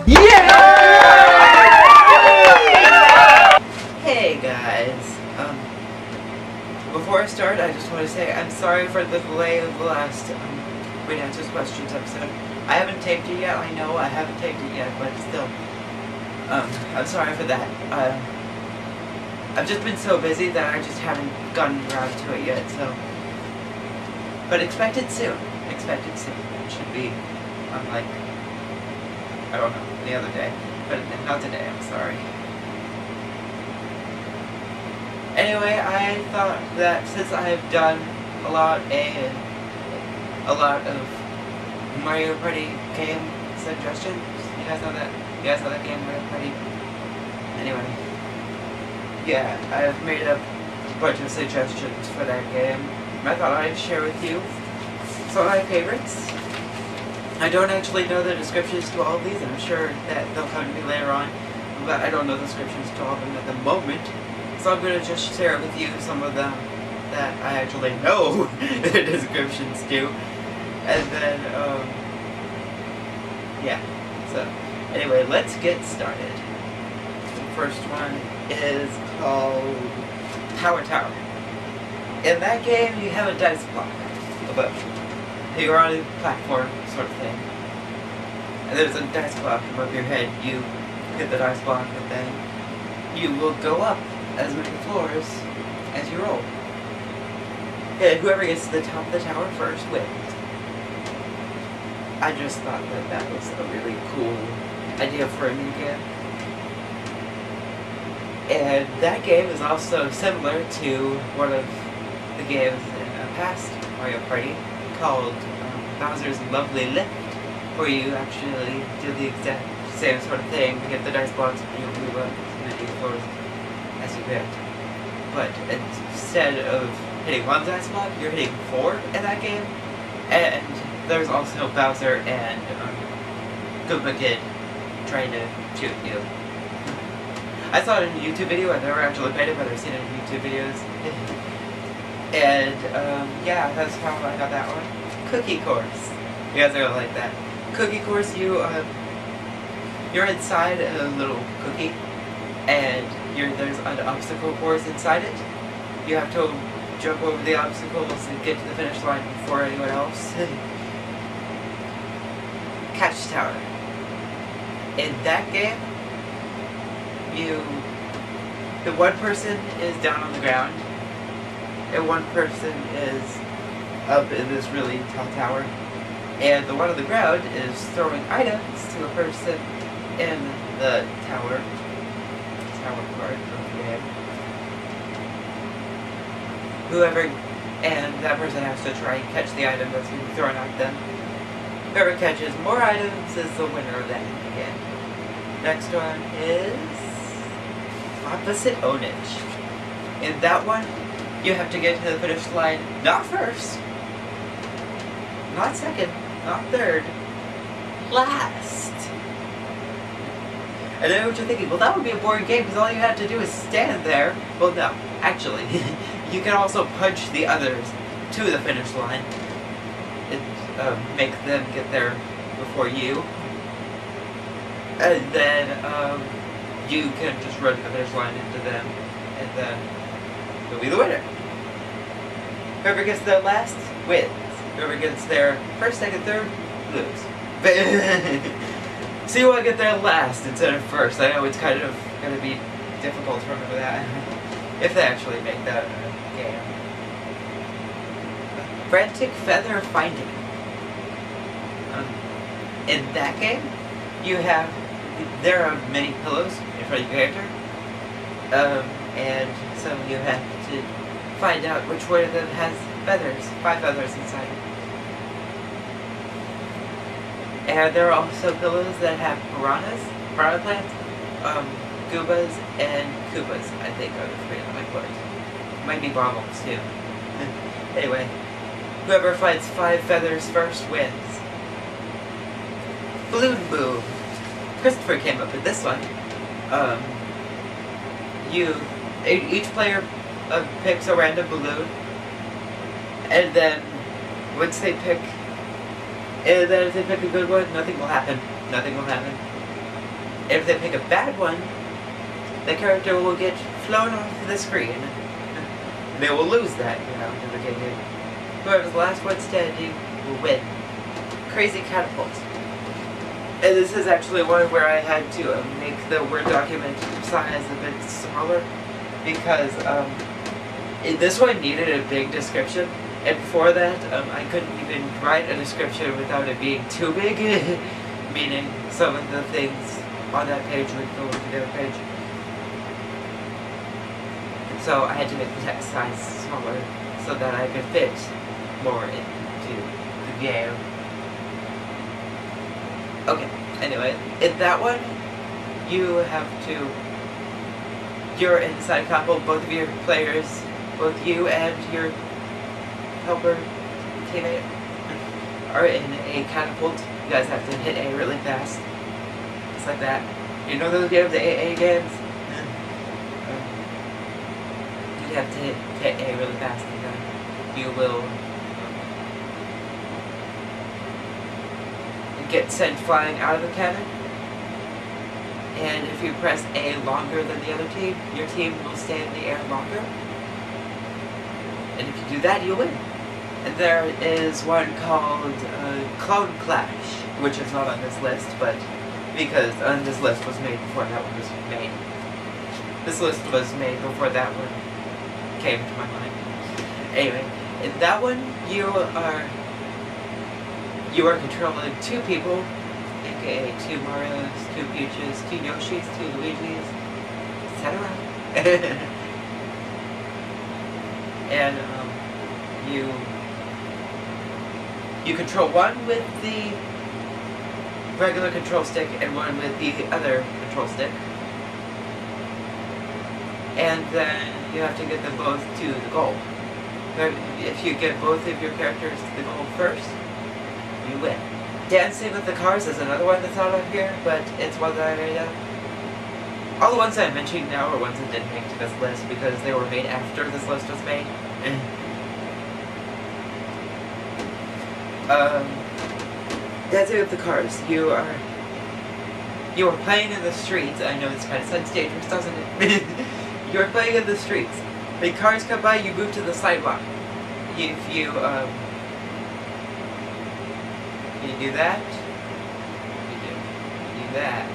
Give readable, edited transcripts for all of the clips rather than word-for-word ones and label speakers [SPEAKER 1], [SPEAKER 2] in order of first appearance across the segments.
[SPEAKER 1] Hey guys, before I start, I just want to say I'm sorry for the delay of the last Great Answers Questions episode. I haven't taped it yet, I know I haven't taped it yet, but still, I'm sorry for that. I've just been so busy that I just haven't gotten around to it yet, so. But expect it soon. Expect it soon. It should be on, like, I don't know, the other day. But not today, I'm sorry. Anyway, I thought that since I have done a lot of Mario Party game suggestions, you guys know that game, Mario Party? Anyway, yeah, I've made up a bunch of suggestions for that game. I thought I'd share with you some of my favorites. I don't actually know the descriptions to all of these. I'm sure that they'll come to me later on, but I don't know the descriptions to all of them at the moment. So I'm going to just share with you some of them that I actually know the descriptions to. And then, yeah. So, anyway, let's get started. The first one is called Power Tower. In that game, you have a dice block above you. You're on a platform sort of thing. And there's a dice block above your head. You hit the dice block, and then you will go up as many floors as you roll. And whoever gets to the top of the tower first wins. I just thought that that was a really cool idea for a minigame. And that game is also similar to one of the games in a past Mario Party called Bowser's Lovely Lift, where you actually do the exact same sort of thing. You get the dice blocks and you move up as many floors as you hit. But instead of hitting one dice block, you're hitting 4 in that game. And there's also Bowser and Goomba Kid trying to shoot you. I saw it in a YouTube video. I've never actually played it, but I've seen it in YouTube videos. And yeah, that's how I got that one. Cookie course. You guys are gonna like that. Cookie course, you're inside a little cookie, and there's an obstacle course inside it. You have to jump over the obstacles and get to the finish line before anyone else. Catch Tower. In that game, the one person is down on the ground, and one person is up in this really tall tower, and the one on the ground is throwing items to a person in the tower part of the game. And that person has to try and catch the item that's being thrown at them. Whoever catches more items is the winner of that game. Next one is Opposite Ownage. In that one, you have to get to the finish line, not first, not second, not third, last. And I know what you're thinking, well that would be a boring game because all you have to do is stand there. Well no, actually, you can also punch the others to the finish line and make them get there before you. And then you can just run the finish line into them, and then you'll be the winner. Whoever gets there last wins. Whoever gets there first, second, third, lose. So you want to get there last instead of first. I know it's kind of going to be difficult to remember that. If they actually make that game. Frantic Feather Finding. In that game, there are many pillows in front of your character. And so you have to find out which one of them has feathers, 5 feathers inside it. And there are also pillows that have piranha plants, Goombas, and Koopas, I think are the 3 that I put. Might be bottles too. Anyway, whoever finds 5 feathers first wins. Balloon Boom. Christopher came up with this one. Each player picks a random balloon, and then once they pick, and then if they pick a good one, nothing will happen. Nothing will happen. If they pick a bad one, the character will get flown off the screen. They will lose that, in the game. Whoever's the last one standing will win. Crazy catapult. And this is actually one where I had to make the Word document size a bit smaller because this one needed a big description, and before that I couldn't even write a description without it being too big, meaning some of the things on that page would go into the other page. So I had to make the text size smaller so that I could fit more into the game. Okay, anyway, in that one, you're inside couple, both of your players, both you and your helper, teammate, are in a catapult. You guys have to hit A really fast. Just like that. You know those games, the AA games? You have to hit A really fast and then you will get sent flying out of the cannon, and if you press A longer than the other team, your team will stay in the air longer, and if you do that, you win. And there is one called Clone Clash, which is not on this list, but because this list was made before that one was made. This list was made before that one came to my mind. Anyway, in that one, you are controlling two people, aka two Marios, two Peaches, two Yoshis, two Luigis, etc. And you control one with the regular control stick and one with the other control stick. And then you have to get them both to the goal. But if you get both of your characters to the goal first, you win. Dancing with the Cars is another one that's not on here, but it's one that I made up. All the ones I'm mentioning now are ones that didn't make to this list because they were made after this list was made. Dancing with the Cars. You are playing in the streets. I know this kind of sounds dangerous, doesn't it? You are playing in the streets. When cars come by, you move to the sidewalk. If you do that, you do that.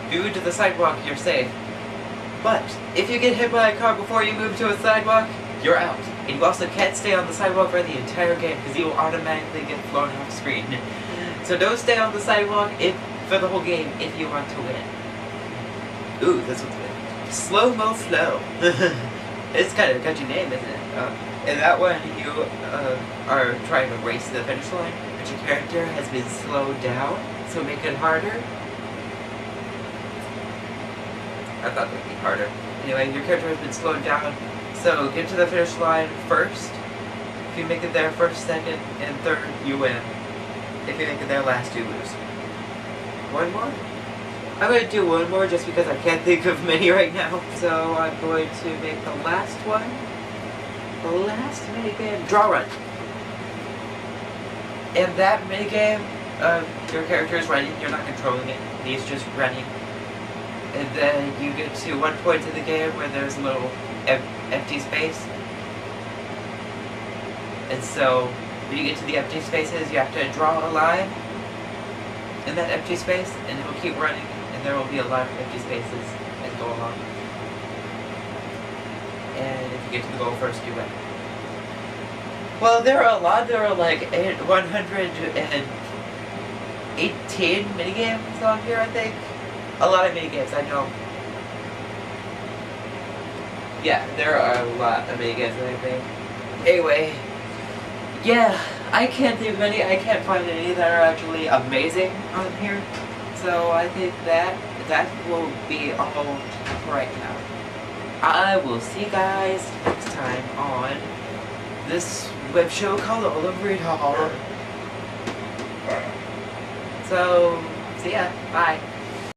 [SPEAKER 1] If you move to the sidewalk, you're safe. But if you get hit by a car before you move to a sidewalk, you're out. And you also can't stay on the sidewalk for the entire game because you will automatically get flown off screen. So don't stay on the sidewalk for the whole game if you want to win. Ooh, this one's good. Slow-mo slow. It's kind of a catchy name, isn't it? In that one, you are trying to race to the finish line, but your character has been slowed down, so make it harder. I thought that would be harder. Anyway, your character has been slowed down, so get to the finish line first. If you make it there first, second, and third, you win. If you make it there last, you lose. One more? I'm going to do one more just because I can't think of many right now. So I'm going to make the last one. The last minigame, Draw Run. In that minigame, your character is running, you're not controlling it, he's just running. And then you get to one point in the game where there's a little empty space. And so, when you get to the empty spaces, you have to draw a line in that empty space, and it will keep running, and there will be a lot of empty spaces that go along. And if you get to the goal first, you win. Well, there are a lot. There are like 118 minigames on here, I think. A lot of minigames, I know. Yeah, there are a lot of minigames that I think. Anyway, yeah, I can't think of any. I can't find any that are actually amazing on here. So I think that will be all right now. I will see you guys next time on this web show called Alliteration. So, see ya. Bye.